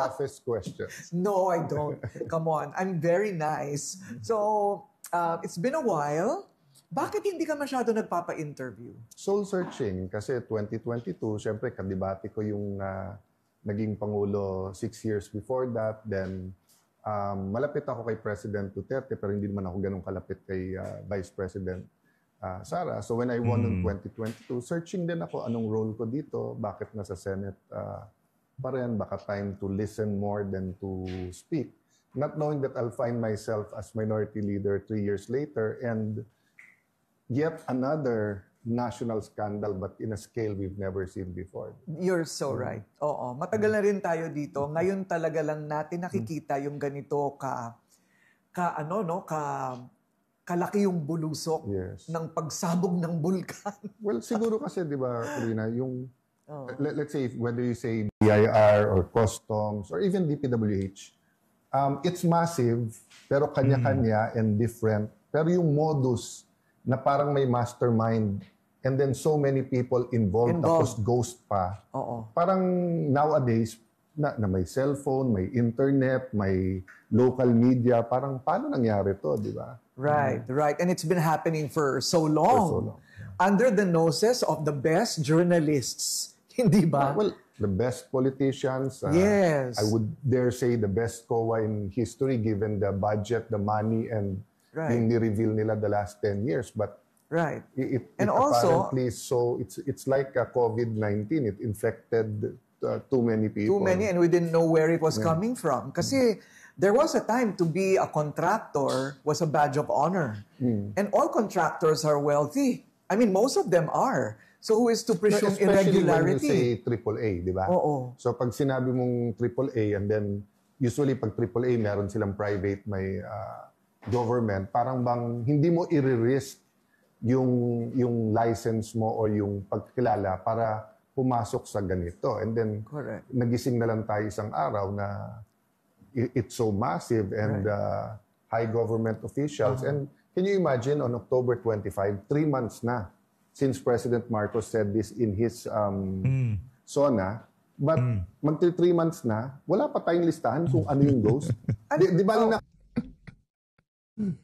toughest questions. No, I don't. Come on. I'm very nice. So, it's been a while. Bakit hindi ka masyado nagpapa-interview? Soul searching. Kasi 2022, syempre, kadibati ko yung naging Pangulo 6 years before that. Then, malapit ako kay President Duterte, pero hindi naman ako ganun kalapit kay Vice President Sara. So when I won in 2022, searching din ako anong role ko dito, bakit nasa Senate pa rin, baka time to listen more than to speak. Not knowing that I'll find myself as minority leader 3 years later and yet another national scandal but in a scale we've never seen before. You're so right. Oo. Matagal na rin tayo dito. Ngayon talaga lang natin nakikita yung ganito kalaki yung bulusok ng pagsabog ng bulkan. Well, siguro kasi, di ba, Corina, yung, let's say, whether you say BIR or customs or even DPWH, it's massive, pero kanya-kanya and different. Pero yung modus na parang may mastermind and then so many people involved. Tapos ghost pa. Parang nowadays, na may cellphone, may internet, may local media, parang paano nangyari to, di ba? Right, right. And it's been happening for so long. Under the noses of the best journalists. Hindi ba? Well, the best politicians. Yes. I would dare say the best COA in history given the budget, the money, and yung ni-reveal nila the last 10 years. But it also, apparently, so it's like a COVID-19. It infected too many people. Too many, and we didn't know where it was coming from. Kasi there was a time to be a contractor was a badge of honor. And all contractors are wealthy. I mean, most of them are. So who is to presume irregularity? Especially when you say AAA, di ba? So pag sinabi mong AAA, and then usually pag AAA, meron silang private, may government, parang bang hindi mo i-risk yung license mo o yung pagkilala para pumasok sa ganito. And then, nagising na lang tayo isang araw na it's so massive and high government officials. And can you imagine on October 25, 3 months na since President Marcos said this in his SONA, but magti 3 months na, wala pa tayong listahan kung ano yung ghost. Di ba na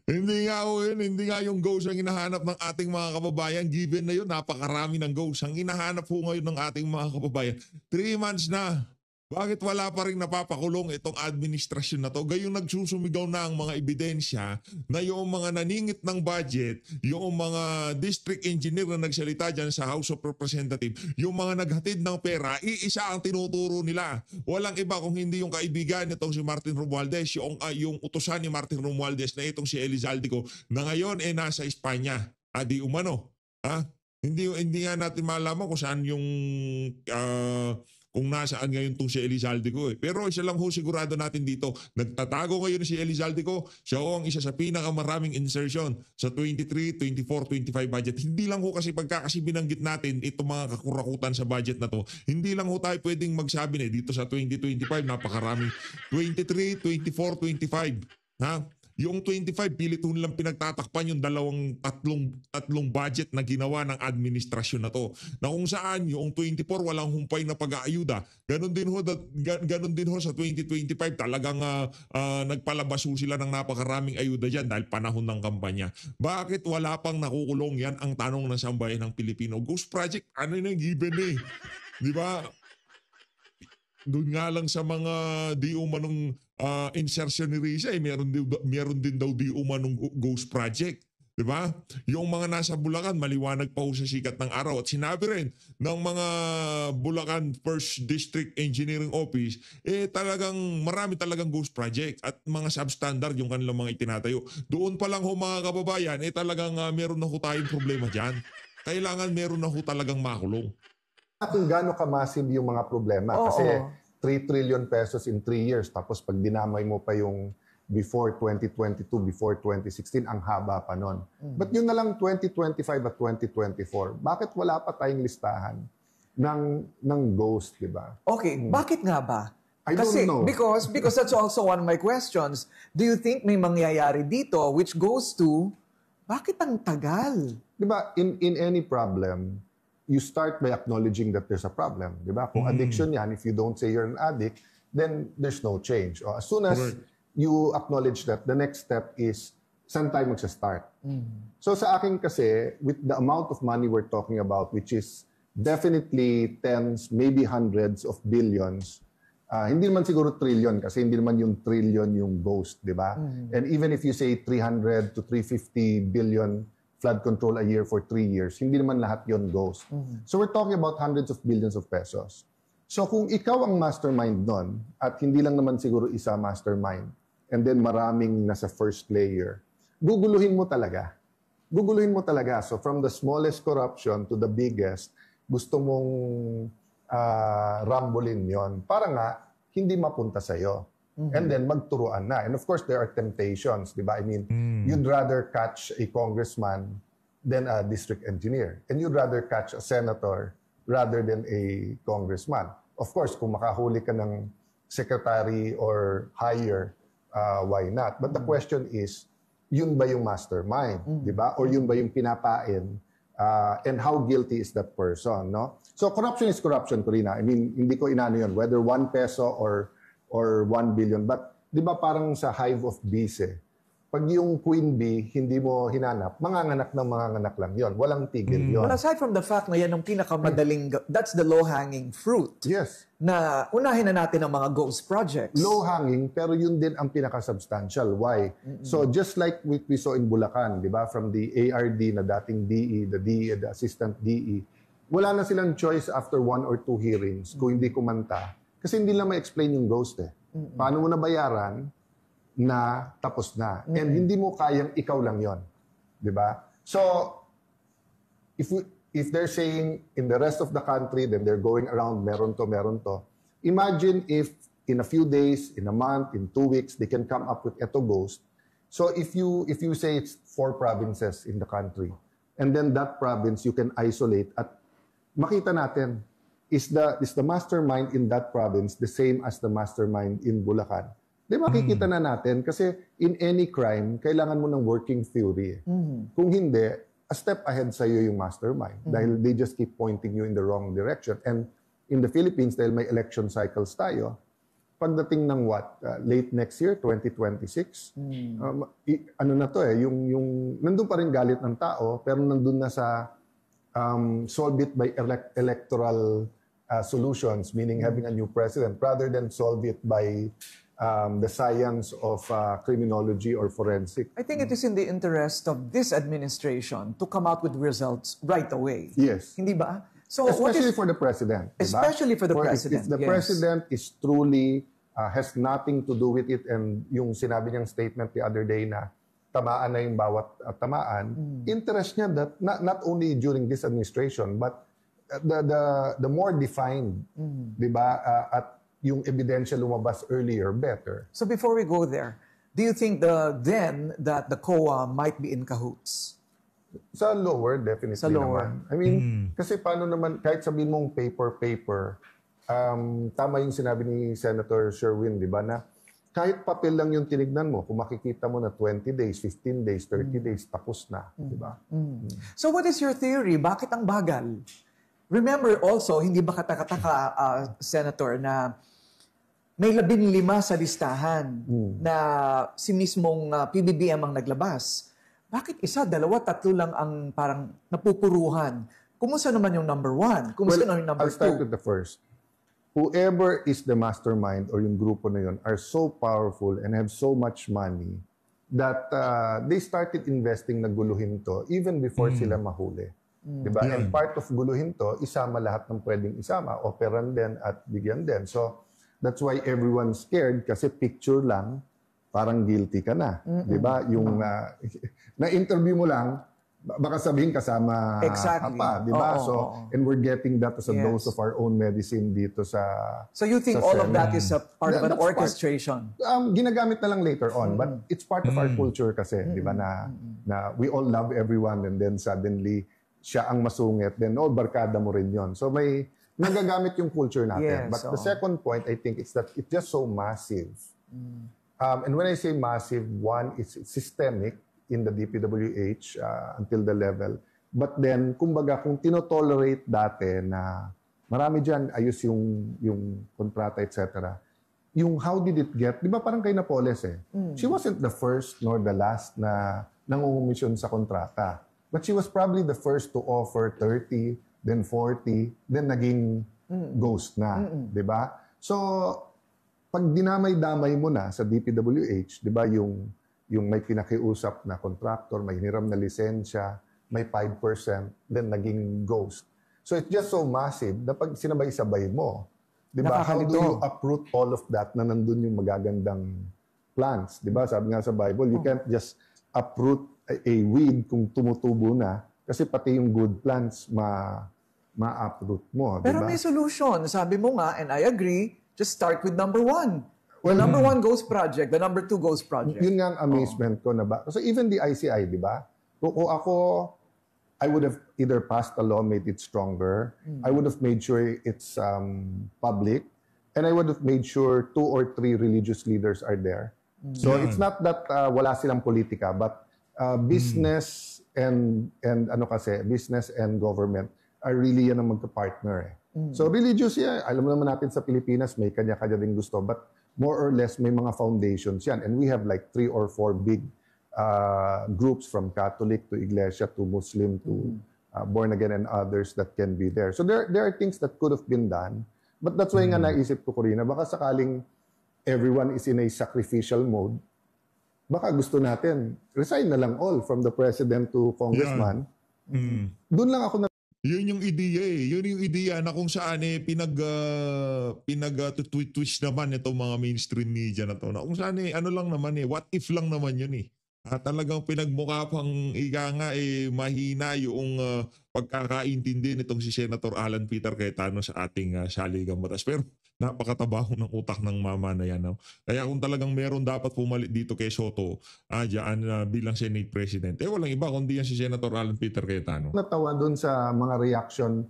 Hindi nga yung ghost ang hinahanap ng ating mga kababayan. Given na yun, napakarami ng ghost. Ang hinahanap po ngayon ng ating mga kababayan, 3 months na. Bakit wala pa rin napapakulong itong administrasyon na to? Gayong nagsusumigaw na ang mga ebidensya na yung mga naningit ng budget, yung mga district engineer na nagsalita dyan sa House of Representatives, yung mga naghatid ng pera, iisa ang tinuturo nila. Walang iba kung hindi yung kaibigan nitong si Martin Romualdez, yung utusan ni Martin Romualdez na itong si Elizaldico na ngayon nasa Espanya. Di umano. Hindi nga natin malaman kung saan yung kung nasaan ngayon itong si Elizaldico. Pero isa lang ho sigurado natin dito, nagtatago ngayon si Elizaldico, siya ho ang isa sa pinakamaraming insertion sa 23, 24, 25 budget. Hindi lang ho kasi pagkakasi binanggit natin itong mga kakurakutan sa budget na to, hindi lang ho tayo pwedeng magsabi na dito sa 2025, napakaraming 23, 24, 25. Yung 25, pilit ho nilang pinagtatakpan yung tatlong budget na ginawa ng administrasyon na to. Na kung saan yung 24 walang humpay na pag-aayuda. Ganon din ho sa 2025 talagang nagpalabas ho sila ng napakaraming ayuda dyan dahil panahon ng kampanya. Bakit wala pang nakukulong? Yan ang tanong ng sambayan ng Pilipino. Ghost Project, ano na given Di ba? Doon nga lang sa mga di umanong insertion ni Risa, meron din daw di umanong ghost project. Diba? Yung mga nasa Bulacan, maliwanag pa ho sa sikat ng araw. At sinabi rin ng mga Bulacan First District Engineering Office, talagang marami talagang ghost project at mga substandard yung kanilang mga itinatayo. Doon pa lang ho mga kababayan, talagang meron na ho tayong problema dyan. Kailangan meron na ho talagang makulong. Kung gaano ka-massive yung mga problema. Kasi 3 trillion pesos in 3 years. Tapos pag dinamay mo pa yung before 2022, before 2016, ang haba pa nun. But yun na lang 2025 at 2024. Bakit wala pa tayong listahan ng ghost, di ba? Okay, bakit nga ba? I don't know. Because that's also one of my questions. Do you think may mangyayari dito which goes to, bakit ang tagal? Di ba, in any problem, you start by acknowledging that there's a problem, di ba? Kung addiction yan, if you don't say you're an addict, then there's no change. O, as soon as you acknowledge that, the next step is saan tayo magsa-start. So sa akin kasi, with the amount of money we're talking about, which is definitely tens, maybe hundreds of billions, hindi naman siguro trillion kasi hindi naman yung trillion yung ghost, di ba? And even if you say 300 to 350 billion flood control a year for 3 years, hindi naman lahat yon ghost. So we're talking about hundreds of billions of pesos. So kung ikaw ang mastermind nun, at hindi lang naman siguro isa mastermind, and then maraming nasa first layer, guguluhin mo talaga. Guguluhin mo talaga. So from the smallest corruption to the biggest, gusto mong rambolin yon para nga hindi mapunta sa'yo. And then magturuan na. And of course, there are temptations, di ba? I mean, you'd rather catch a congressman than a district engineer. And you'd rather catch a senator rather than a congressman. Of course, kung makahuli ka ng secretary or higher, why not? But the question is, yun ba yung mastermind, di ba? Or yun ba yung pinapain? And how guilty is that person, no? So corruption is corruption, Corina. I mean, hindi ko inano yun, whether 1 peso or 1 billion. But di ba parang sa hive of bees pag yung queen bee, hindi mo hinanap, manganganak lang yon. Walang tigil yon. But aside from the fact na yan ang pinakamadaling, that's the low-hanging fruit. Yes. Na unahin na natin ang mga ghost projects. Low-hanging, pero yun din ang pinaka-substantial. Why? So just like we saw in Bulacan, di ba? From the ARD na dating DE, the DE, the assistant DE, wala na silang choice after 1 or 2 hearings kung hindi kumanta. Kasi hindi lang ma-explain yung ghost Paano mo nabayaran na tapos na. And hindi mo kayang ikaw lang yon, di ba? So, if they're saying in the rest of the country, then they're going around, meron to. Imagine if in a few days, in a month, in 2 weeks, they can come up with eto ghost. So, if you say it's 4 provinces in the country, and then that province you can isolate at makita natin, is the mastermind in that province the same as the mastermind in Bulacan? Di makikita na natin kasi in any crime, kailangan mo ng working theory. Kung hindi, a step ahead sa'yo yung mastermind dahil they just keep pointing you in the wrong direction. And in the Philippines, dahil may election cycles tayo, pagdating ng late next year, 2026, ano na to yung nandun pa rin galit ng tao, pero nandun na sa solve it by electoral solutions, meaning having a new president, rather than solve it by the science of criminology or forensic. I think it is in the interest of this administration to come out with results right away. Yes. Hindi ba? So especially for the president. Especially for the president. If the president is truly, has nothing to do with it, and yung sinabi niyang statement the other day na tamaan na yung bawat tamaan, interest niya that not only during this administration, but the more defined, di ba, at yung ebidensya lumabas earlier, better. So before we go there, do you think that the COA might be in cahoots? Sa lower, definitely Sa lower. naman. I mean, kasi paano naman, kahit sabihin mong paper, tama yung sinabi ni Senator Sherwin, di ba, na kahit papel lang yung tinignan mo, kung makikita mo na 20 days, 15 days, 30 days, tapos na, di ba? So what is your theory? Bakit ang bagal? Remember also, hindi ba katakataka, Senator, na may 15 sa listahan na si mismong PBBM ang naglabas. Bakit 1, 2, 3 lang ang parang napupuruhan? Kumusta naman yung number 1? Kumusta naman yung number 2? I'll start with the first. Whoever is the mastermind or yung grupo na yun are so powerful and have so much money that they started investing na guluhin to even before sila mahuli. Diba? And part of guluhin to, isama lahat ng pwedeng isama, operan din at bigyan din. So, that's why everyone's scared kasi picture lang, parang guilty ka na. Diba? Yung na-interview mo lang, baka sabihin kasama exactly. pa. Diba? And we're getting that as a dose of our own medicine dito sa So you think all of that is a part of an orchestration? Ginagamit na lang later on. But it's part of our culture kasi. Diba? Na we all love everyone and then suddenly, siya ang masungit, then barkada mo rin yon. So may nagagamit yung culture natin. But the second point, I think, is that it's just so massive. And when I say massive, one, it's systemic in the DPWH until the level. But then, kumbaga, kung tinotolerate dati na marami dyan, ayos yung kontrata, etc., yung how did it get, di ba parang kay Napoles eh. She wasn't the first nor the last na nangungumisyon sa kontrata. But she was probably the first to offer 30, then 40, then naging ghost na. Di ba? So, pag dinamay-damay mo na sa DPWH, di ba yung may pinakiusap na contractor, may hiniram na lisensya, may 5%, then naging ghost. So it's just so massive na pag sinabay-sabay mo, di ba? How do you uproot all of that na nandun yung magagandang plants? Di ba? Sabi nga sa Bible, you can't just uproot a weed kung tumutubo na kasi pati yung good plants ma-uproot mo. Pero diba? may solution. Sabi mo nga, and I agree, just start with number 1. The number 1 ghost project, the number 2 ghost project. Yun nga ang amazement ko na ba? So even the ICI, di ba? Kung ako, I would have either passed a law, made it stronger. I would have made sure it's public. And I would have made sure 2 or 3 religious leaders are there. So it's not that wala silang politika, but business and business and government are really yan ang magka-partner eh. So religious, alam naman natin sa Pilipinas may kanya-kanya din gusto, but more or less may mga foundations yan. And we have like 3 or 4 big groups from Catholic to Iglesia to Muslim to born again and others that can be there. So there are things that could have been done, but that's why nga naisip ko, Corina, baka sakaling everyone is in a sacrificial mode, baka gusto natin, resign na lang all from the president to congressman. Doon lang ako na yun yung ideya eh. Yun yung ideya na kung saan pinag-twist naman itong mga mainstream media na to. Na kung saan ano lang naman what if lang naman yun eh. Talagang pinagmukha pang mahina yung pagkakaintindi nitong si Senator Alan Peter Cayetano sa ating saligang batas. Pero napakatabaho ng utak ng mama na yan. No? Kaya kung talagang meron dapat pumalit dito kay Soto bilang Senate President, walang iba kundi yan si Senator Alan Peter Cayetano. Natawa dun sa mga reaction.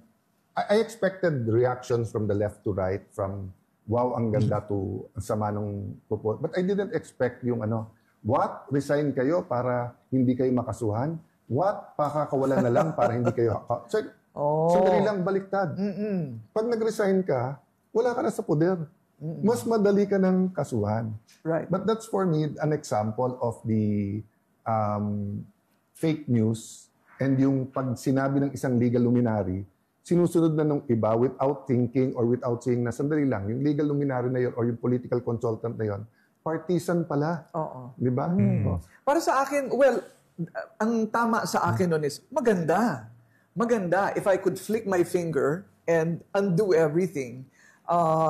I expected reactions from the left to right, from wow, ang ganda to sama nung propose. But I didn't expect yung what? Resign kayo para hindi kayo makasuhan? What? Pakakawalan na lang para hindi kayo... Sandali lang, baliktad. Pag nag-resign ka, wala ka na sa poder. Mas madali ka ng kasuhan. Right. But that's for me an example of the fake news and yung pag sinabi ng isang legal luminary, sinusunod na nung iba without thinking or without saying na sandali lang, yung legal luminary na yun or yung political consultant na yun, partisan pala. Oo. Di ba? Para sa akin, well, ang tama sa akin nun is, maganda. Maganda. If I could flick my finger and undo everything,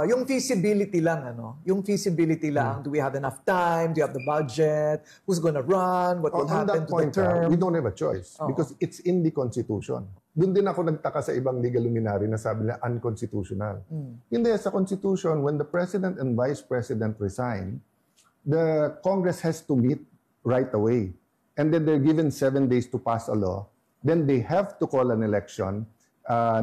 yung feasibility lang, yung feasibility lang, do we have enough time? Do you have the budget? Who's gonna run? What will happen to the term? We don't have a choice because it's in the Constitution. Doon din ako nagtaka sa ibang legal luminary na sabi na unconstitutional. Hindi, sa Constitution, when the President and Vice President resign, the Congress has to meet right away. And then they're given 7 days to pass a law. Then they have to call an election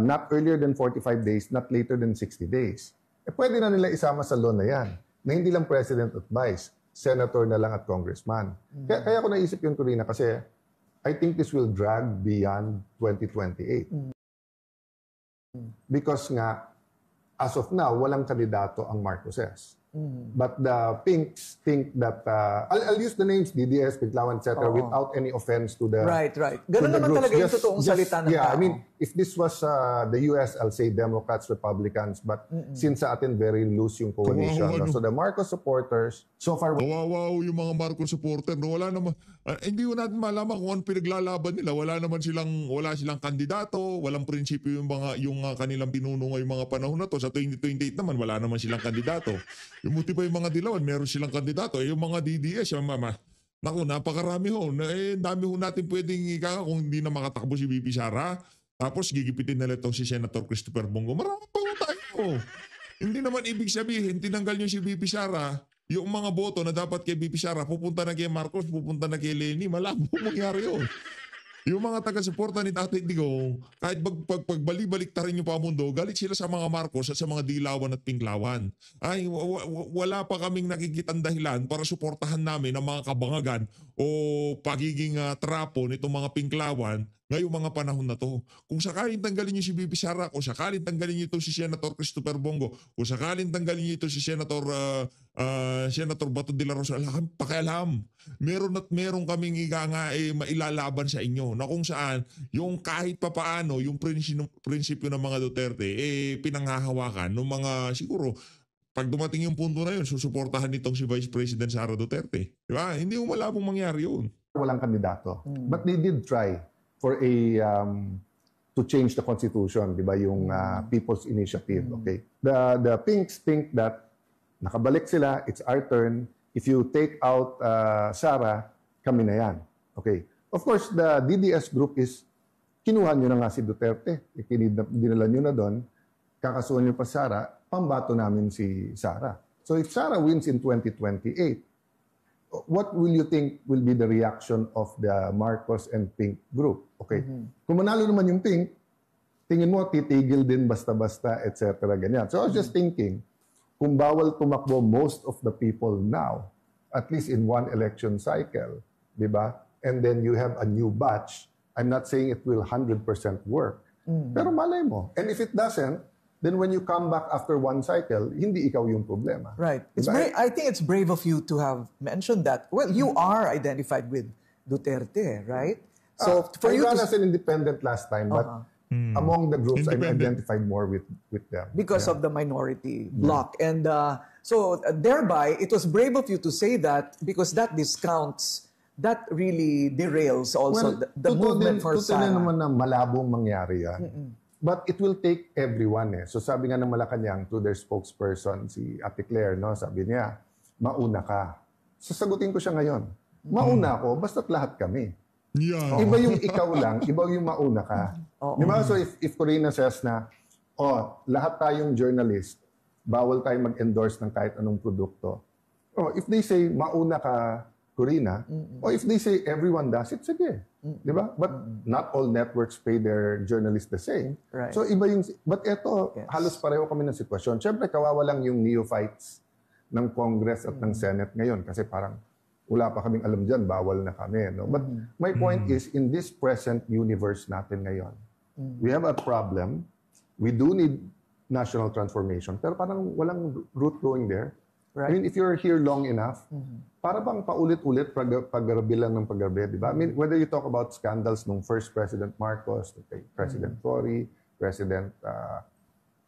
not earlier than 45 days, not later than 60 days. Pwede na nila isama sa law na yan, na hindi lang President at Vice, Senator na lang at Congressman. Kaya ako naisip yun, Corina, kasi I think this will drag beyond 2028. Because nga, as of now, walang kandidato ang Marcoses. But the Pinks think that, I'll use the names, DDS, Piglawan, etc., without any offense to the Right. Ganun naman talaga yung totoong salita ng tao. I mean, if this was the US, I'll say Democrats, Republicans, but since sa atin very loose yung coalition. So the Marcos supporters, so far... Wow, yung mga Marcos supporter, no? Wala naman, hindi ko natin malaman kung ano pinaglalaban nila. Wala silang kandidato, walang prinsipyo yung kanilang pinuno ngayong mga panahon na to. Sa 2028 naman, wala naman silang kandidato. Yung buti pa yung mga dilawan, meron silang kandidato. Yung mga DDS, naku, napakarami ho. Dami ho natin pwedeng kung hindi na makatakbo si VP Sara. Tapos gigipitin na itong si Senator Christopher Bongo. Marami pa ho tayo. Hindi naman ibig sabihin, tinanggal nyo si VP Sara, yung mga boto na dapat kay VP Sara, pupunta na kay Marcos, pupunta na kay Lenny. Malabo mangyari yun. Yung mga taga-suporta ni Tatay Digong, kahit pagbalik-balik ta rin yung pamundo, galit sila sa mga Marcos at sa mga Dilawan at Pinklawan. Ay, wala pa kaming nakikitang dahilan para suportahan namin ang mga kabangagan o pagiging trapo nitong mga Pinklawan ngayong mga panahon na to. Kung sakaling tanggalin niyo si Bibi Sara, kung sakaling tanggalin niyo ito si Senator Christopher Bongo, kung sakaling tanggalin niyo ito si Senator Bato de la Rosa, wala kami pakialam. Meron at meron kaming mailalaban sa inyo na kung saan yung kahit papaano yung prinsipyo ng mga Duterte pinanghahawakan ng mga siguro pag dumating yung punto na yun, susuportahan nitong si Vice President Sara Duterte. Diba? Hindi mo malabong mangyari yun. Walang kandidato. But they did try for to change the constitution, di ba, yung People's Initiative, okay? The Pinks think that nakabalik sila, it's our turn. If you take out Sara, kami na yan. Okay. Of course, the DDS group is, kinuha nyo na nga si Duterte. Dinala nyo na doon, kakasuhan nyo pa Sara, pambato namin si Sara. So if Sara wins in 2028, what will you think will be the reaction of the Marcos and Pink group? Okay. Kung manalo naman yung Pink, tingin mo titigil din basta-basta, etc. ganyan. So I was just thinking, kung bawal tumakbo most of the people now, at least in one election cycle, di ba? And then you have a new batch, I'm not saying it will 100% work. Pero malay mo. And if it doesn't, then when you come back after one cycle, hindi ikaw yung problema. Right. It's I think it's brave of you to have mentioned that. Well, you are identified with Duterte, right? So for I you ran to... as an independent last time, but among the groups, I'm identified more with them. Because of the minority bloc. And so thereby, it was brave of you to say that because that discounts, that really derails also the movement for Sara. Totoo naman na malabong mangyari yan. But it will take everyone eh. So sabi nga ng Malacanang to their spokesperson, si Ate Claire, no? Sabi niya, mauna ka. Sasagutin ko siya ngayon. Mauna ako, basta't lahat kami. Yeah. Iba yung ikaw lang, iba yung mauna ka. Di ba? So if Corina says na, lahat tayong journalist, bawal tayong mag-endorse ng kahit anong produkto. If they say, mauna ka, Corina, or if they say everyone does it, sige. Di ba? But not all networks pay their journalists the same. Right. So iba yung, but eto, halos pareho kami ng sitwasyon. Siyempre, kawawa lang yung neophytes ng Congress at ng Senate ngayon kasi parang wala pa kaming alam dyan, bawal na kami. No? But my point is, in this present universe natin ngayon, we have a problem. We do need national transformation, pero parang walang root going there. Right. I mean, if you're here long enough, para bang paulit-ulit paggabi lang ng paggabi, di ba? I mean, whether you talk about scandals nung first President Marcos, President Tory, President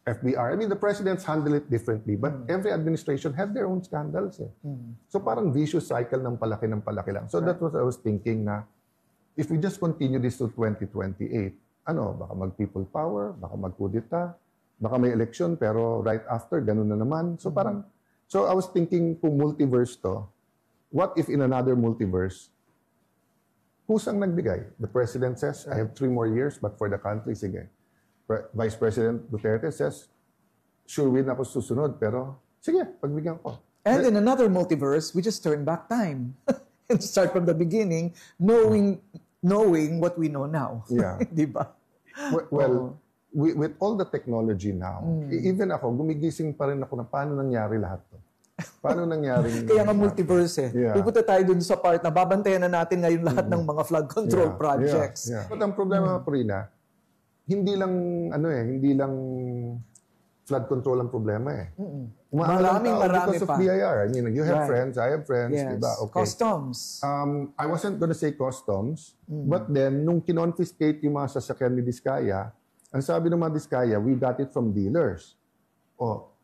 FBR, I mean, the presidents handle it differently, but every administration have their own scandals. Eh. So parang vicious cycle ng palaki lang. So that's what I was thinking na if we just continue this to 2028, baka mag-people power, baka mag-kudeta, baka may election, pero right after, ganun na naman. So parang, so I was thinking kung multiverse to, what if in another multiverse, who's ang nagbigay? The president says, I have 3 more years, but for the country, sige. Vice President Duterte says, sure win ako susunod, pero sige, pagbigyan ko. And in another multiverse, we just turn back time and start from the beginning, knowing what we know now. Yeah. Di ba? Well, with all the technology now, even ako, gumigising pa rin ako na paano nangyari lahat to. Paano nangyari? Kaya nga multiverse eh. Yeah. Pupunta tayo dun sa part na babantayan na natin ngayon lahat ng mga flood control projects. Yeah. But ang problema, Corina, hindi lang flood control ang problema eh. Marami because of pa. BIR. I mean, you have friends, I have friends, Yes. diba? Okay. Customs. I wasn't gonna say customs, but then, nung kinonfiscate yung mga sasakyan ni Diskaya, ang sabi ng mga Diskaya, we got it from dealers.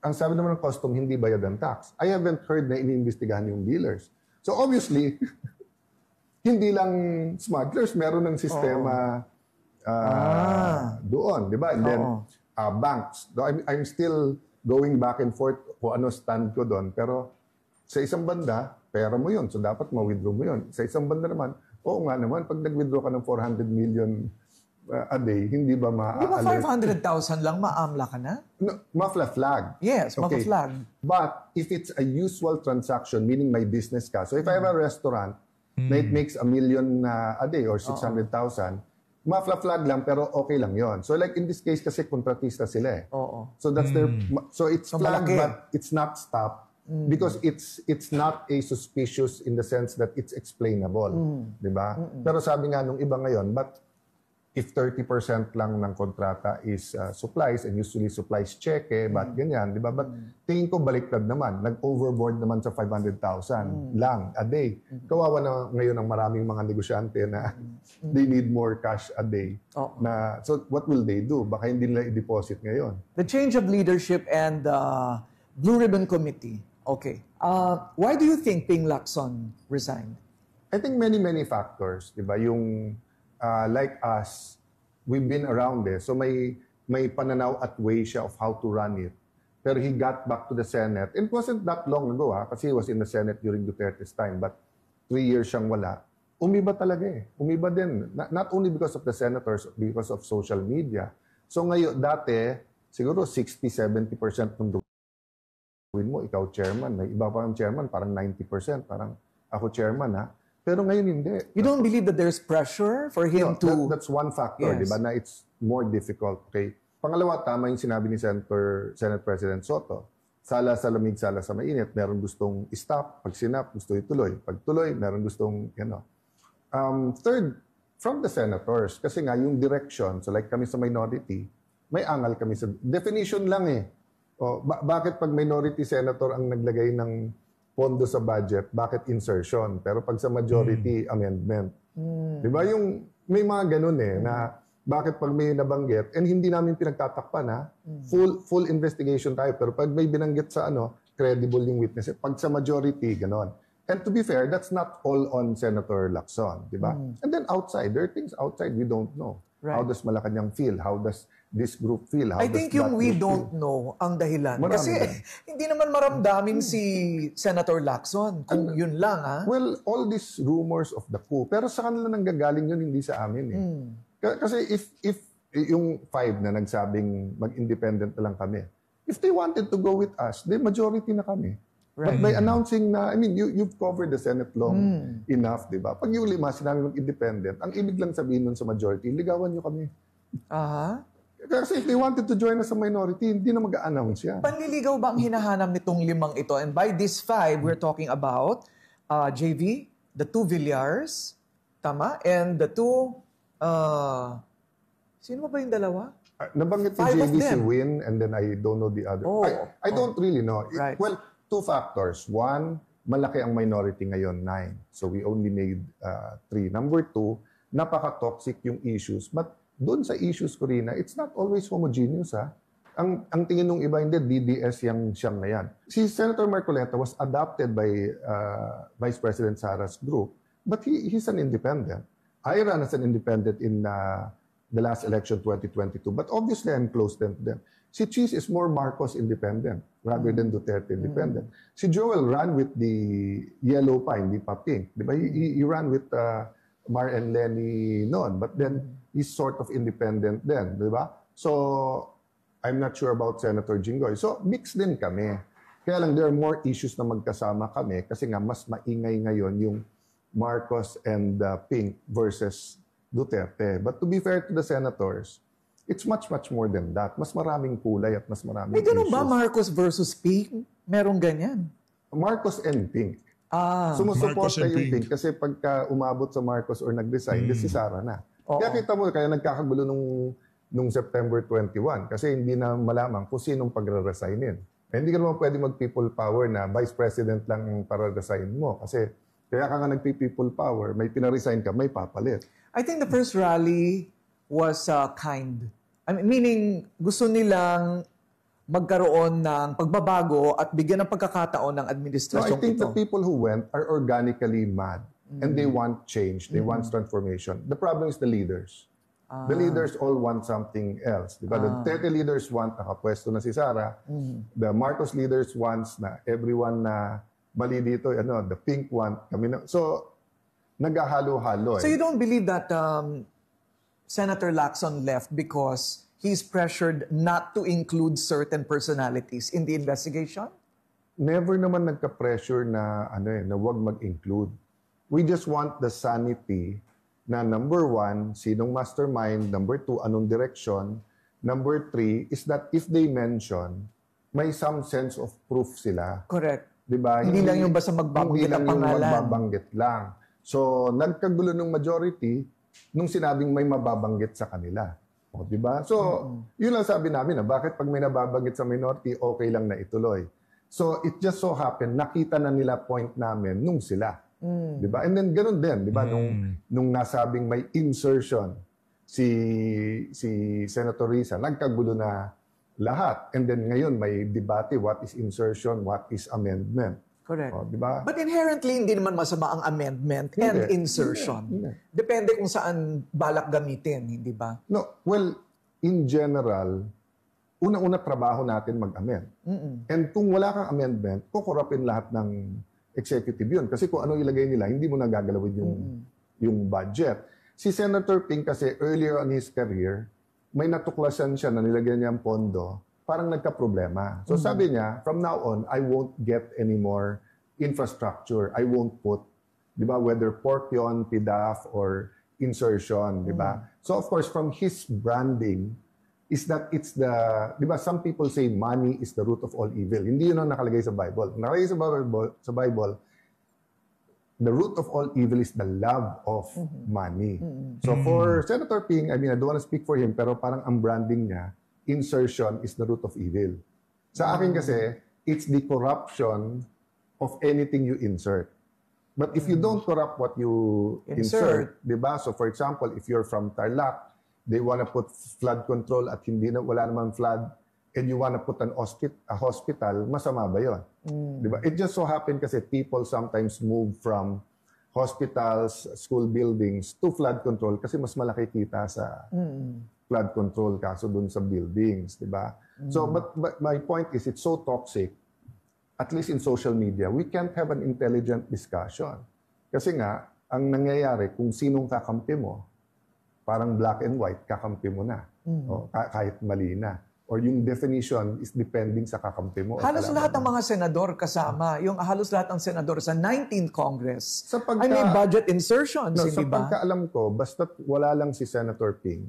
Ang sabi naman ng custom, hindi bayad ang tax. I haven't heard na iniimbestigahan yung dealers. So obviously, hindi lang smugglers, meron ng sistema doon, di ba? And then, banks. I'm still going back and forth kung ano stand ko doon. Pero sa isang banda, pera mo yun. So dapat ma-withdraw mo yun. Sa isang banda naman, oo nga naman, pag nag-withdraw ka ng 400 million a day, hindi ba Di ba 500,000 lang, maamla ka na? No, mafla-flag. Yes, okay. mafla-flag. But if it's a usual transaction, meaning my business ka, so if I have a restaurant na it makes 1 million a day or 600,000, mafla-flag lang pero okay lang yon. So like in this case kasi kontratista sila eh. Oo. So that's their, so it's So flag malaki. but it's not stopped Because it's not a suspicious in the sense that it's explainable. Di ba? Pero sabi nga nung iba ngayon, but if 30% lang ng kontrata is supplies, and usually supplies cheque, but ganyan, di ba? But tingin ko baliktad naman. Nag-overboard naman sa 500,000 lang a day. Kawawa na ngayon ang maraming mga negosyante na they need more cash a day. So what will they do? Baka hindi nila i-deposit ngayon. The change of leadership and the Blue Ribbon Committee. Okay. Why do you think Ping Lacson resigned? I think many factors, di ba? Yung like us, we've been around there. So may pananaw at way siya of how to run it. Pero he got back to the Senate. It wasn't that long ago, kasi he was in the Senate during Duterte's time. But 3 years siyang wala. Umiba talaga eh. Umiba din. Not only because of the senators, because of social media. So ngayon, dati, siguro 60-70% ng gawin mo, ikaw chairman. May iba pa ng chairman, parang 90%. Parang ako chairman, ha? Pero ngayon hindi. You don't believe that there's pressure for him to... That's one factor, di ba? Na it's more difficult. Okay? Pangalawa, tama yung sinabi ni Senate President Soto. Sala sa lamig, sala sa mainit. Meron gustong stop. Pag sinap, gusto ituloy. Pag tuloy, meron gustong, Third, from the senators. Kasi nga, yung direction, so like kami sa minority, may angal kami sa... Definition lang eh. Bakit pag minority senator ang naglagay ng pondo sa budget, bakit insertion? Pero pag sa majority, amendment. Di ba? Yung may mga ganun eh, na bakit pag may nabanggit, and hindi namin pinagtatakpan ha, full investigation tayo, pero pag may binanggit sa credible yung witness. Pag sa majority, ganon. And to be fair, that's not all on Senator Lacson, di ba? And then outside, there are things outside we don't know. Right. How does Malacanang feel? How does this group feel? How I think yung we don't know ang dahilan. Marami kasi hindi naman maramdamin si Senator Lacson kung yun lang, ha? Well, all these rumors of the coup, pero sa kanila nanggagaling yun, hindi sa amin eh. Kasi if yung 5 na nagsabing mag-independent na lang kami, if they wanted to go with us, the majority na kami. Right. But by announcing na, I mean, you've covered the Senate long enough, di ba? Pag yung 5 sinabi mag-independent, ang ibig lang sabihin nun sa majority, ligawan nyo kami. Kasi if they wanted to join us sa minority, hindi na mag-a-announce yan. Panliligaw ba ang hinahanap nitong 5 ito? And by this 5, we're talking about JV, the 2 Villars, tama? And the 2, sino ba yung dalawa? Nabanggit ni JV si Win, and then I don't know the other. I don't really know. Right. Well, 2 factors. One, malaki ang minority ngayon, 9. So we only made 3. Number 2, napaka-toxic yung issues. But doon sa issues, Corina, it's not always homogeneous, ha? Ang tingin ng iba, hindi, DDS siyang na yan. Si Senator Marcoleta was adopted by Vice President Sara's group, but he's an independent. I ran as an independent in the last election, 2022. But obviously, I'm close to them. Si Cheese is more Marcos independent rather than Duterte independent. Si Joel ran with the yellow pa, hindi pa pink. Di ba? He ran with Mar and Lenny noon. But then, he's sort of independent then. Di ba? So, I'm not sure about Senator Jinggoy. So, mixed din kami. Kaya lang, there are more issues na magkasama kami kasi nga, mas maingay ngayon yung Marcos and Pink versus Duterte. But to be fair to the senators, it's much more than that. Mas maraming kulay at mas maraming issues. May ganun ba Marcos versus Pink? Merong ganyan? Marcos and Pink. Sumusuporta yung Pink kasi pagka umabot sa Marcos or nag-resign, si Sara na. Kaya kita mo, kaya nagkakagulo nung September 21 kasi hindi na malaman kung sinong pagre-resignin. Hindi ka naman pwede mag-people power na vice president lang ang para-resign mo kasi kaya ka nga nag-people power, may pina-resign ka, may papalit. I think the first rally was kind. I mean, meaning gusto nilang magkaroon ng pagbabago at bigyan ng pagkakataon ng administrasyon ito. I think the people who went are organically mad and they want change, they want transformation. The problem is the leaders. The leaders all want something else. Diba? The Duterte leaders want nakapwesto na si Sara. The Marcos leaders wants na everyone na mali dito, the Pink want kami na. So, naghahalo-halo. So you don't believe that Senator Lacson left because he's pressured not to include certain personalities in the investigation? Never naman nagka-pressure na na wag mag-include. We just want the sanity na number 1, sinong mastermind, number 2, anong direction, number 3 is that if they mention, may some sense of proof sila. Correct. 'Di ba? Hindi lang yung basta magbabanggit ang pangalan. Yung magbabanggit lang. So, nagkagulo ng majority nung sinabing may mababanggit sa kanila. O, 'di ba? So, yun lang sabi namin na bakit pag may nababanggit sa minority, okay lang na ituloy. So, it just so happened, nakita na nila point namin nung sila. 'Di ba? And then ganun din, 'di ba? Nung nasabing may insertion si Senator Risa, nagkagulo na lahat. And then ngayon may debate, what is insertion, what is amendment. Correct. O, 'di ba? But inherently, hindi naman masama ang amendment and insertion. Hindi. Depende kung saan balak gamitin, hindi ba? No, well, in general, unang-una trabaho natin mag-amend. And kung wala kang amendment, kukurapin lahat ng executive yun. Kasi kung ano ilagay nila, hindi mo nagagalawin yung budget. Si Senator Ping kasi earlier on his career, may natuklasan siya na nilagyan niya ang pondo, parang nagka-problema. So sabi niya, from now on, I won't get any more infrastructure. I won't put, di ba, whether pork yun, PDAF, or insertion, di ba? So of course, from his branding, is that it's the, di ba, some people say money is the root of all evil. Hindi yun ang nakalagay sa Bible. Nakalagay sa Bible, the root of all evil is the love of money. So for Senator Ping, I mean, I don't want to speak for him, pero parang ang branding niya, insertion is the root of evil. Sa akin kasi, it's the corruption of anything you insert. But if you don't corrupt what you insert, di ba? So for example, if you're from Tarlac, they want to put flood control at wala naman flood, and you want to put a hospital, masama ba yun? Diba? It just so happened kasi people sometimes move from hospitals, school buildings to flood control kasi mas malaki kita sa flood control kaso dun sa buildings, diba? So, but my point is, it's so toxic, at least in social media, we can't have an intelligent discussion. Kasi nga, ang nangyayari, kung sinong kakampi mo, parang black and white, kakampi mo na. O, kahit mali na. Or yung definition is depending sa kakampi mo. Halos lahat ng mga senador kasama, yung halos lahat ng senador sa 19th Congress, ay may budget insertions, hindi ba? Sa pagkaalam ko, basta wala lang si Senator Ping.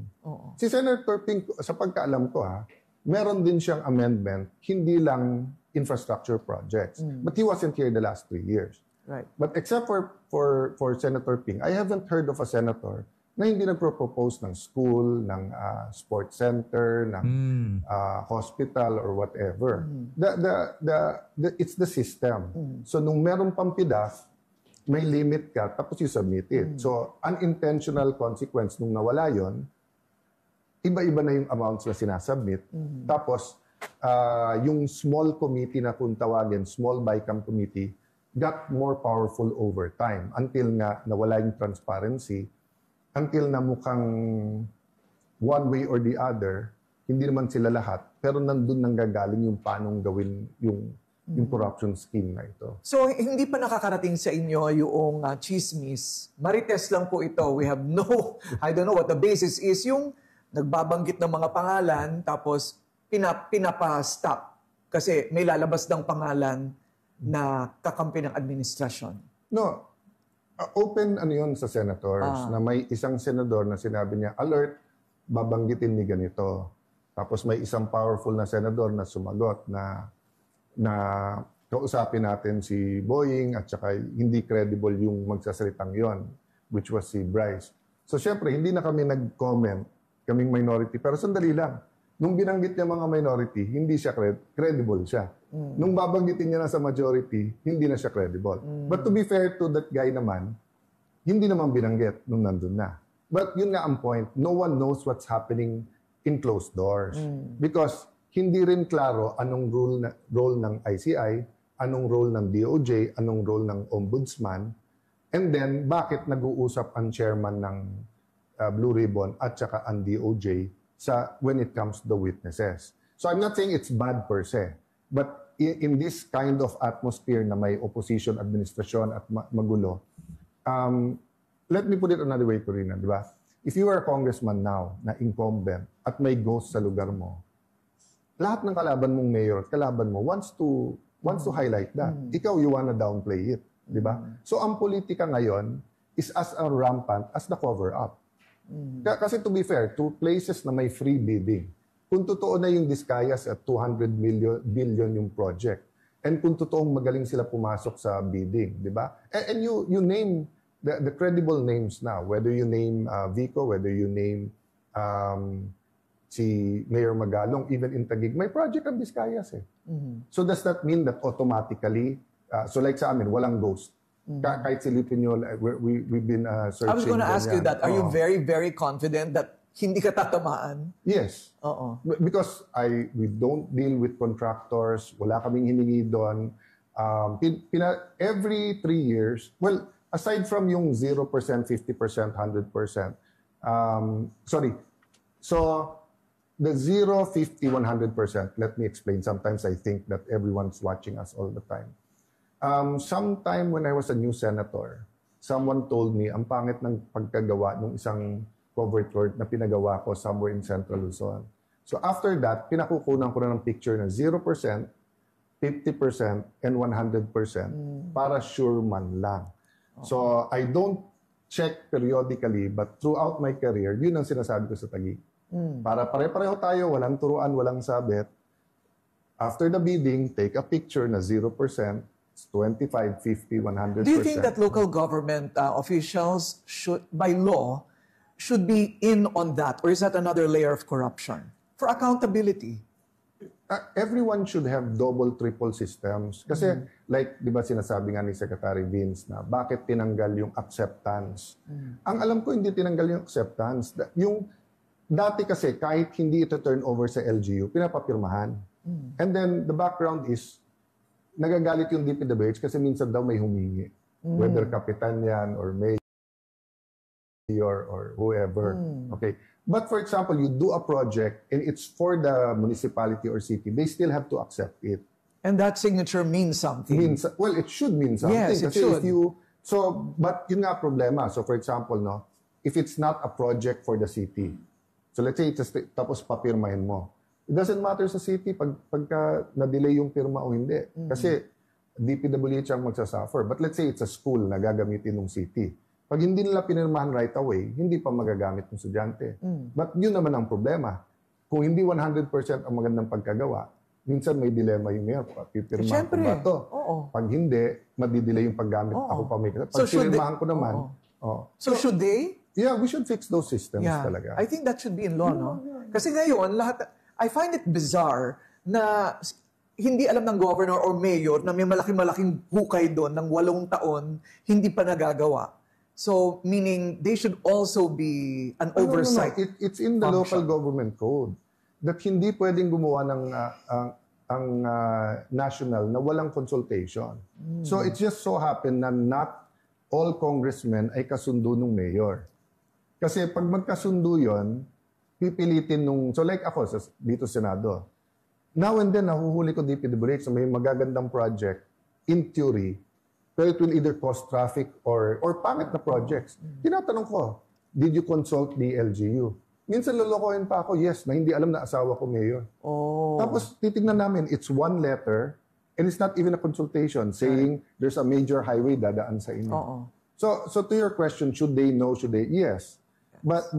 Si Senator Ping, sa pagkaalam ko meron din siyang amendment, hindi lang infrastructure projects. But he wasn't here the last 3 years. Right. But except for Senator Ping, I haven't heard of a senator na hindi nagpro-propose ng school, ng sports center, ng hospital or whatever. It's the system. So nung meron pang PDAF, may limit ka, tapos you submit it. So unintentional consequence nung nawala yon, iba-iba na yung amounts na sinasubmit. Tapos yung small committee na kung tawagin, small BICAM committee, got more powerful over time until nga nawala yung transparency, until na mukhang one way or the other, hindi naman sila lahat, pero nandun nanggagaling yung paanong gawin yung corruption scheme na ito. So, hindi pa nakakarating sa inyo yung chismis. Marites lang po ito. We have no, I don't know what the basis is, yung nagbabanggit ng mga pangalan, tapos pinapa-stop. Kasi may lalabas ng pangalan na kakampi ng administrasyon. No. Open yun sa senators na may isang senador na sinabi niya, alert, babanggitin ni ganito. Tapos may isang powerful na senador na sumagot na kausapin natin si Boying at saka hindi credible yung magsasalitang yon, which was si Bryce. So syempre, hindi na kami nag-comment, kaming minority. Pero sandali lang, nung binanggit niya mga minority, hindi siya credible siya. Nung babanggitin niya na sa majority, hindi na siya credible. But to be fair to that guy naman, hindi naman binanggit nung nandun na. But yun nga ang point, no one knows what's happening in closed doors. Because hindi rin klaro anong role ng ICI, anong role ng DOJ, anong role ng Ombudsman, and then bakit nag-uusap ang chairman ng Blue Ribbon at saka ang DOJ when it comes to the witnesses. So I'm not saying it's bad per se, but in this kind of atmosphere na may opposition administrasyon at magulo, let me put it another way, Corina, di ba? If you are a congressman now na incumbent at may ghost sa lugar mo, lahat ng kalaban mong mayor at kalaban mo wants to highlight that. Ikaw, you wanna downplay it, di ba? So ang politika ngayon is as rampant as the cover-up. Kasi to be fair, to places na may free bidding, kung totoo na yung Discayas at 200 billion yung project, And kung totoong magaling sila pumasok sa bidding, di ba? And you name the credible names now, whether you name Vico, whether you name si Mayor Magalong, even in Taguig, may project ang Visayas eh. So does that mean that automatically, so like sa amin, walang ghost? Kahit silipin nyo, we've been searching. I was going to ask you that. Are you very, very confident that hindi ka tatamaan? Yes. Because we don't deal with contractors, wala kaming hiningi doon. Every 3 years, well, aside from yung 0%, 50%, 100%, so the 0, 50, 100%, let me explain. Sometimes I think that everyone's watching us all the time. Sometime when I was a new senator, someone told me, ang pangit ng pagkagawa ng isang covered court na pinagawa ko somewhere in Central Luzon. So after that, pinakukunan ko na ng picture na 0%, 50%, and 100% para sure man lang. So I don't check periodically, but throughout my career, yun ang sinasabi ko sa Taguig. Para pare-pareho tayo, walang turuan, walang sabit. After the bidding, take a picture na 0%, 25, 50, 100%. Do you think that local government officials should, by law, should be in on that? Or is that another layer of corruption? For accountability? Everyone should have double, triple systems. Kasi, like, di ba sinasabi nga ni Secretary Vince na bakit tinanggal yung acceptance? Ang alam ko, hindi tinanggal yung acceptance. Yung dati kasi, kahit hindi ito turn over sa LGU, pinapapirmahan. And then, the background is, nagagalit yung DPWH kasi minsan daw may humingi. Whether kapitan yan or mayor or whoever. Okay. But for example, you do a project and it's for the municipality or city, they still have to accept it. And that signature means something. Well, it should mean something. Yes, it kasi should. But yun nga problema. So for example, no, if it's not a project for the city, so let's say tapos papirmahin mo, it doesn't matter sa city pagka na-delay yung pirma o hindi. Kasi DPWH ang magsasuffer. But let's say it's a school na gagamitin ng city. Pag hindi nila pinirmahan right away, hindi pa magagamit ng estudyante. But yun naman ang problema. Kung hindi 100% ang magandang pagkagawa, minsan may dilema yung mayor. Pipirmahan ko ba ito? Pag hindi, madidelay yung paggamit. Ako pa may... Pag pinirmahan ko naman... So should they? Yeah, we should fix those systems talaga. I think that should be in law, no? Kasi ngayon, I find it bizarre na hindi alam ng governor or mayor na may malaking-malaking hukay doon ng 8 taon, hindi pa nagagawa. So, meaning they should also be an oversight. No. It's in the local government code that hindi pwedeng gumawa ng national na walang consultation. So, it just so happened na not all congressmen ay kasundo ng mayor. Kasi pag magkasundo yon, pipilitin nung... So, like ako, dito Senado, now and then, nahuhuli ko DPWH na may magagandang project, in theory, pero it will either cause traffic or pangit na projects. Tinatanong ko, did you consult the LGU? Minsan lolokohin pa ako, yes, na hindi alam na asawa ko mayor. Tapos titignan namin, it's one letter and it's not even a consultation saying there's a major highway dadaan sa inyo. So to your question, should they know, should they? Yes. But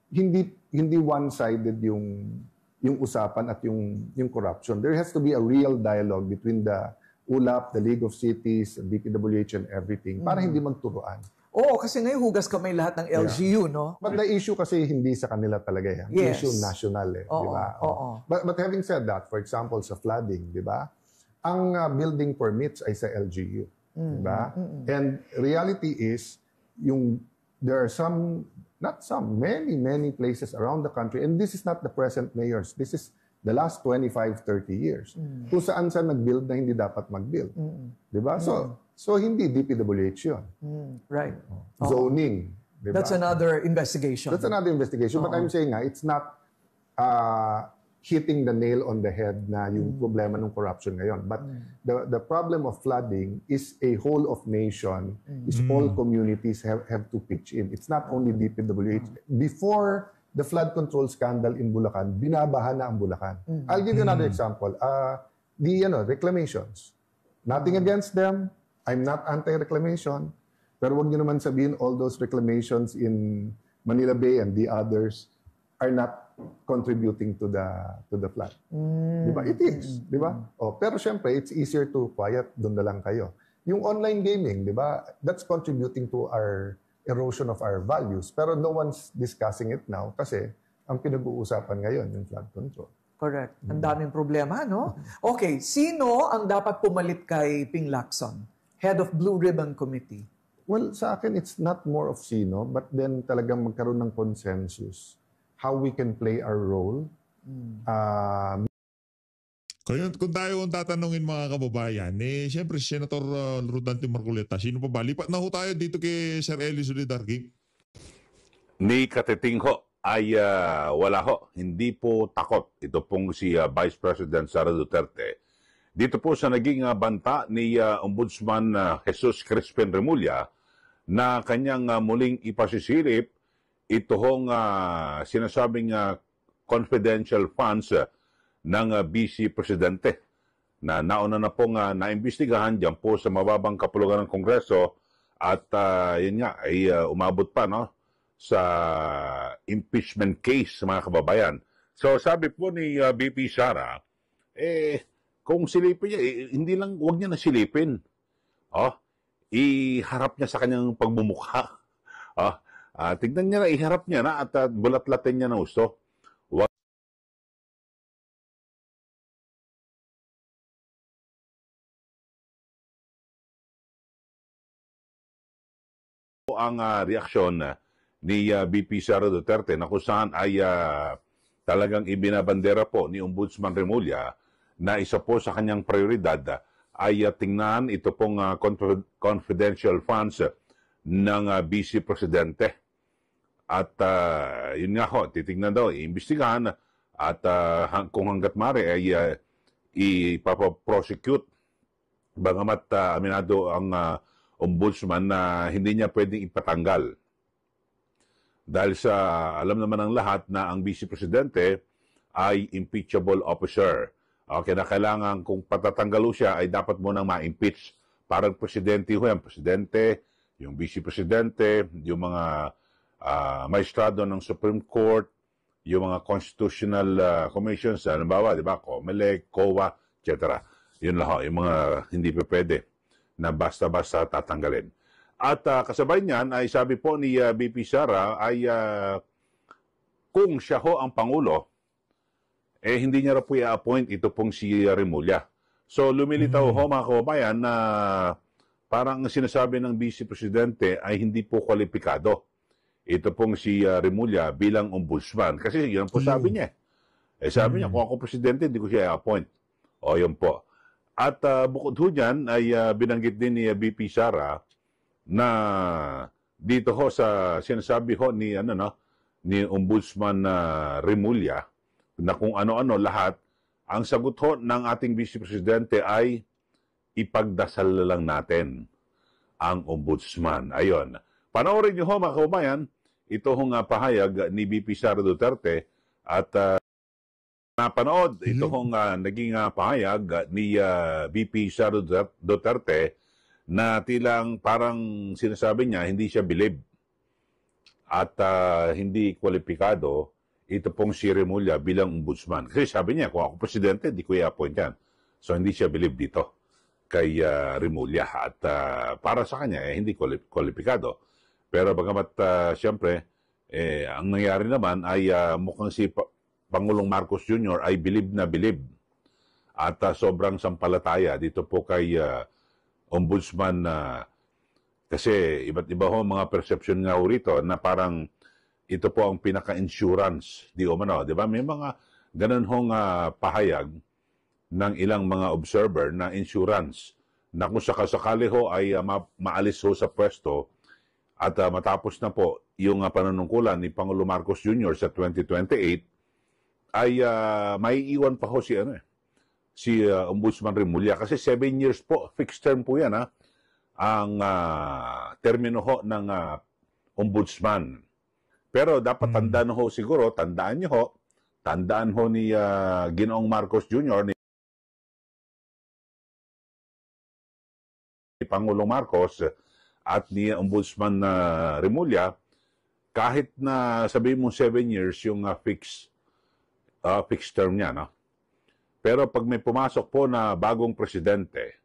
hindi one-sided yung usapan at yung corruption. There has to be a real dialogue between the ULAP, the League of Cities, DPWH, and everything, para hindi magturuan. Kasi ngayon hugas kamay lahat ng LGU, no? But the issue kasi hindi sa kanila talaga yan. Yes. Issue national di ba? But having said that, for example, sa flooding, di ba? Ang building permits ay sa LGU, di ba? And reality is, there are many places around the country, and this is not the present mayors, this is the last 25, 30 years, kung saan nag-build na hindi dapat mag-build. Di ba? So hindi DPWH yun. Right. Zoning. Diba? That's another investigation. But I'm saying it's not hitting the nail on the head na yung problema ng corruption ngayon. But the problem of flooding is a whole of nation, is all communities have to pitch in. It's not only DPWH. Before the flood control scandal in Bulacan, binabaha na ang Bulacan. I'll give you another example. The reclamations. Nothing against them. I'm not anti-reclamation. Pero wag niyo naman sabihin all those reclamations in Manila Bay and the others are not contributing to the flat. Di ba? It is, di ba? Oh, pero syempre, it's easier to quiet, doon na lang kayo. Yung online gaming, di ba? That's contributing to our erosion of our values. Pero no one's discussing it now kasi ang pinag-uusapan ngayon, yung flood control. Correct. Ang daming problema, no? Okay, sino ang dapat pumalit kay Ping Lacson, head of Blue Ribbon Committee? Well, sa akin, it's not more of sino, but then talagang magkaroon ng consensus how we can play our role. Kaya kung tayo ang tatanungin mga kababayan, siyempre si Senator Rodante Marcoleta, sino pa ba? Lipat na ho tayo dito kay Sir Eli Solidarki. Ni Katiting ho ay wala ho, hindi po takot. Ito pong si Vice President Sara Duterte. Dito po sa naging banta ni Ombudsman Jesus Crispin Remulla na kanyang muling ipasisilip ito hong sinasabing confidential funds ng BC Presidente na nauna na pong naimbestigahan dyan po sa mababang kapulungan ng Kongreso at yun nga ay umabot pa no sa impeachment case mga kababayan. So sabi po ni BP Sara, kung silipin niya, hindi lang, huwag niya na silipin. Iharap niya sa kanyang pagmumukha. Tignan niya na, iharap niya na at bulat-latin niya na gusto. Huwag ang reaksyon ni BP Sara Duterte na kung saan ay talagang ibinabandera po ni Ombudsman Remulla na isa po sa kanyang prioridad ay tingnan ito pong confidential funds ng BC Presidente. At yun nga ho, titignan daw, iimbestigahan at kung hanggat mari ay ipapaprosecute. Bagamat aminado ang ombudsman na hindi niya pwedeng ipatanggal. Dahil sa alam naman ng lahat na ang BC Presidente ay impeachable officer. Okay, na kailangan kung patatanggalo siya ay dapat mo nang ma-impeach. Parang presidente ho yan. Presidente, yung vice presidente, yung mga maestrado ng Supreme Court, yung mga constitutional commissions, halimbawa, di ba, COMELEC, COA, etc. Yun lang ho, yung mga hindi pa pwede na basta-basta tatanggalin. At kasabay niyan ay sabi po ni BP Sara ay kung siya ho ang Pangulo, hindi niya raw po i-appoint ito pong si Remulla. So lumilitaw ho mga kababayan na parang sinasabi ng Vice Presidente ay hindi po kwalipikado. Ito pong si Remulla bilang ombudsman. Kasi yun po sabi niya. Sabi niya, kung ako presidente, hindi ko siya i-appoint. O yun po. At bukod ho dyan ay binanggit din ni BP Sara na dito ho sa sinasabi ho ni, ni Ombudsman Remulla na kung ano-ano lahat, ang sagot ho ng ating Vice Presidente ay ipagdasal lang natin ang Ombudsman. Ayon. Panoorin niyo ho mga kaubayan, ito hong pahayag ni BP Sara Duterte at napanood ito hong naging pahayag ni BP Sara Duterte na tilang parang sinasabi niya hindi siya bilib at hindi kwalipikado ito pong si Remulla bilang ombudsman. Kasi sabi niya, kung ako presidente, di ko i-appoint yan. So hindi siya bilib dito kay Remulla. At para sa kanya, hindi kwalipikado. Pero bagamat siyempre, ang nangyari naman ay mukhang si Pangulong Marcos Jr. ay bilib na bilib. At sobrang sampalataya dito po kay ombudsman kasi iba't iba ho mga perception nga ho rito na parang ito po ang pinaka-insurance, di ba? May mga ganun hong pahayag ng ilang mga observer na insurance na kung sakasakali ho ay maalis ho sa pwesto at matapos na po yung panunungkulan ni Pangulo Marcos Jr. sa 2028 ay maiiwan pa ho si Ombudsman Remulla kasi 7 years po, fixed term po yan ang termino ho ng ombudsman. Pero dapat tandaan ho siguro, tandaan ho ni Ginoong Marcos Jr., ni Pangulong Marcos at ni Ombudsman Remulla, kahit na sabihin mo 7 years yung fixed fixed term niya, no? Pero pag may pumasok po na bagong presidente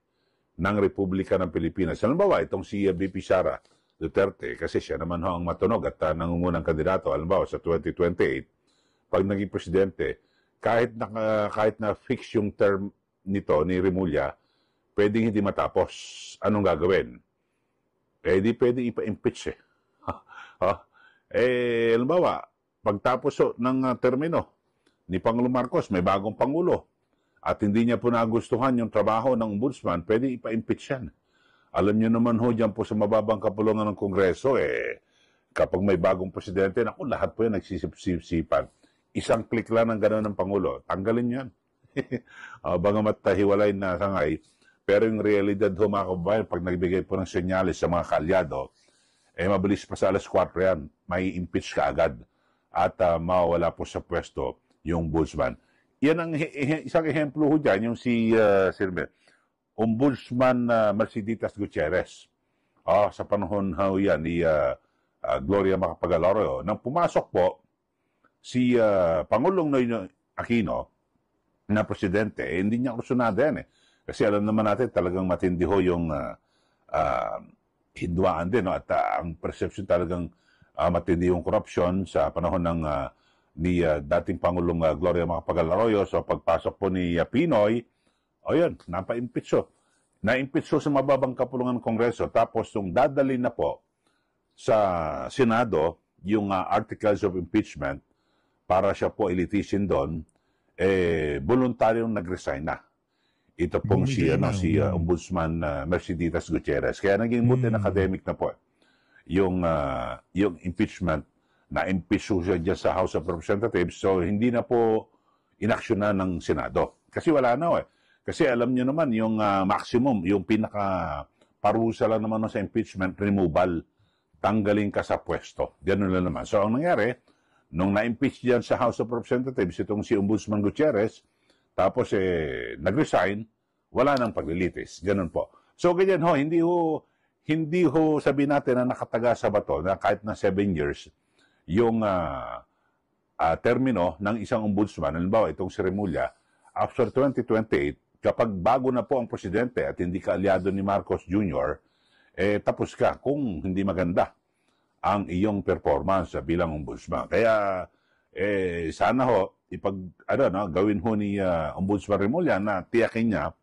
ng Republika ng Pilipinas, halimbawa itong si VP Sara Duterte, kasi siya naman ho ang matunog at nangungunang kandidato, halimbawa sa 2028, pag naging presidente, kahit na fix yung term nito ni Remulla, pwedeng hindi matapos. Anong gagawin? Eh, di pwedeng ipa-impeach eh. Halimbawa, pagtapos ng termino ni Pangulong Marcos, may bagong Pangulo, at hindi niya po nagustuhan yung trabaho ng ombudsman, pwede ipa-impeach yan. Alam niyo naman ho, dyan po sa mababang kapulungan ng Kongreso, kapag may bagong presidente, naku, lahat po yan nagsisip-sipan. Isang click lang ng gano'n ng Pangulo, tanggalin yan. Bagamat hiwalay na sangay, pero yung realidad ho, mga kababayan, pag nagbigay po ng senyales sa mga kaalyado, mabilis pa sa alas 4 yan, may impeach ka agad at mawawala po sa pwesto yung ombudsman. Yan ang isang ehemplo ho dyan, yung si Ombudsman Merceditas Gutierrez. Sa panahon ho yan ni Gloria Macapagal-Arroyo. Nang pumasok po si Pangulong Noynoy Aquino na presidente, hindi niya kursunada yan Kasi alam naman natin talagang matindi ho yung hindwaan din. No? At ang perception talagang matindi yung korupsyon sa panahon ng ni dating Pangulong Gloria Macapagal-Arroyo. So pagpasok po ni Pinoy, yun, napa-impeach ho. Na-impeach ho sa mababang kapulungan ng Kongreso. Tapos yung dadali na po sa Senado, yung articles of impeachment, para siya po ilitisin doon, voluntaryong nag-resign na. Ito pong si Ombudsman Merceditas Gutierrez. Kaya naging moot and academic na po. Yung impeachment, na-impeach siya dyan sa House of Representatives, so hindi na po inaksyonan ng Senado. Kasi wala na Kasi alam niyo naman, yung maximum, yung pinaka-parusa lang naman sa impeachment, removal, tanggalin ka sa pwesto. Ganun lang naman. So ang nangyari, nung na-impeach dyan sa House of Representatives, itong si Ombudsman Gutierrez, tapos nag-resign, wala nang paglilitis. Ganun po. So ganyan ho, hindi ho sabihin natin na nakataga sa bato na kahit na 7 years, yung termino ng isang ombudsman, halimbawa itong si Remulla, after 2028, kapag bago na po ang presidente at hindi ka aliado ni Marcos Jr., tapos ka kung hindi maganda ang iyong performance bilang ombudsman. Kaya sana ho, gawin ho ni Ombudsman Remulla na tiyakin niya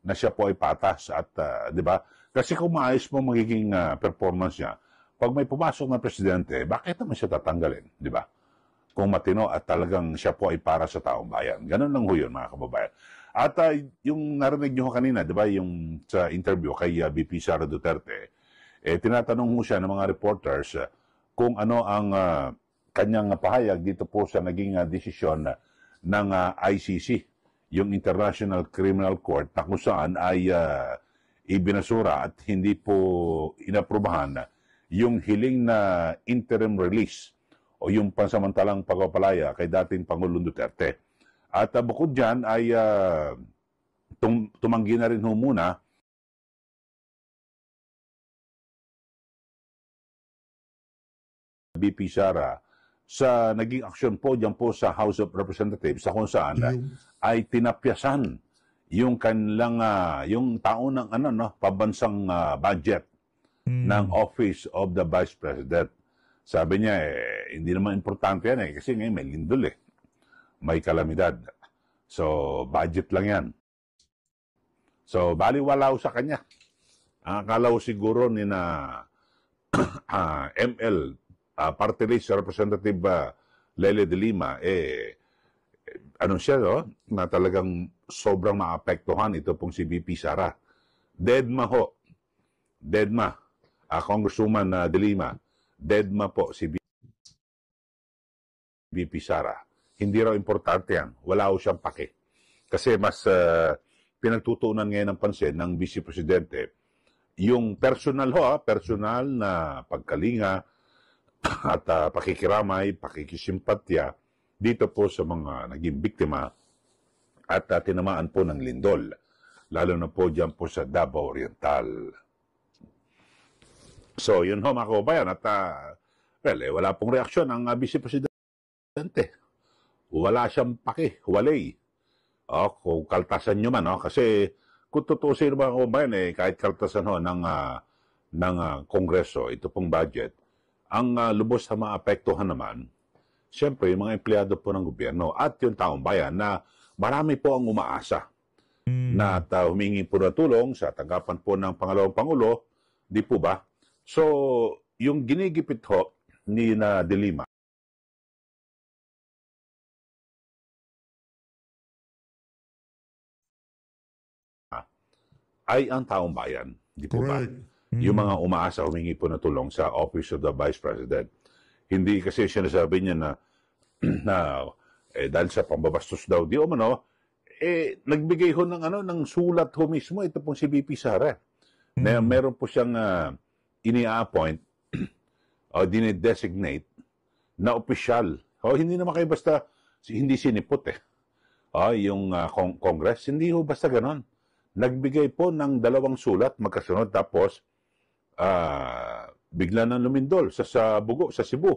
na siya po ay patas at, di ba? Kasi kung maayos mo magiging performance niya, pag may pumasok na presidente, bakit naman siya tatanggalin, di ba? Kung matino at talagang siya po ay para sa taong bayan. Ganun lang ho yun, mga kababayan. At yung narinig nyo kanina, di ba, yung sa interview kay VP Sara Duterte, tinatanong mo siya ng mga reporters kung ano ang kanyang pahayag dito po sa naging desisyon ng ICC, yung International Criminal Court, na kung saan ay ibinasura at hindi po inaprubahan yung hiling na interim release o yung pansamantalang pagpapalaya kay dating Pangulong Duterte. At bukod dyan ay tumanggi na rin ho muna VP Sara sa naging aksyon po dyan po sa House of Representatives sa kung saan ay tinapyasan yung kanilang yung taon ng pabansang budget ng Office of the Vice President. Sabi niya, hindi naman importante yan kasi ngayon may lindol may kalamidad. So, budget lang yan. So, baliwalaw sa kanya. Ang akalaw siguro ni na ML, Party List Representative Lele de Lima, na talagang sobrang maapektuhan ito pong si VP Sara. Deadma ho. Deadma. Congresswoman de Lima. Deadma po si VP Sara. Hindi raw importante yan. Wala ho siyang pake. Kasi mas pinagtutuunan ngayon ng pansin ng Vice Presidente yung personal na pagkalinga at pakikiramay, pakikisimpatya dito po sa mga naging biktima at tinamaan po ng lindol. Lalo na po dyan po sa Davao Oriental. So, yun ho mga kababayan. At wala pong reaksyon ang Vice Presidente. wala siyang paki, walay. Kung kaltasan nyo man, kasi kung tutusin mga kababayan, kahit kaltasan ng Kongreso, ito pong budget, ang lubos na maapektuhan naman, siyempre, yung mga empleyado po ng gobyerno at yung taong bayan na marami po ang umaasa na humingi po ng tulong sa tanggapan po ng pangalawang Pangulo, di po ba? So, yung ginigipit ho ni na De Lima, ay ang taong bayan, di po ba? Yung mga umaasa humingi po ng tulong sa Office of the Vice President. Hindi kasi sinasabi niya na dahil sa pambabastos daw di umano, nagbigay ho ng sulat ho mismo ito pong si VP Sara. Na meron po siyang ini-appoint o dinidesignate na opisyal. Hindi naman kayo basta hindi sinipot yung Congress, hindi ho basta ganon. Nagbigay po ng 2 sulat magkasunod tapos bigla nang lumindol sa Bugo, sa Cebu.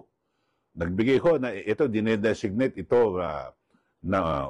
Nagbigay ho na ito dinedesignate ito na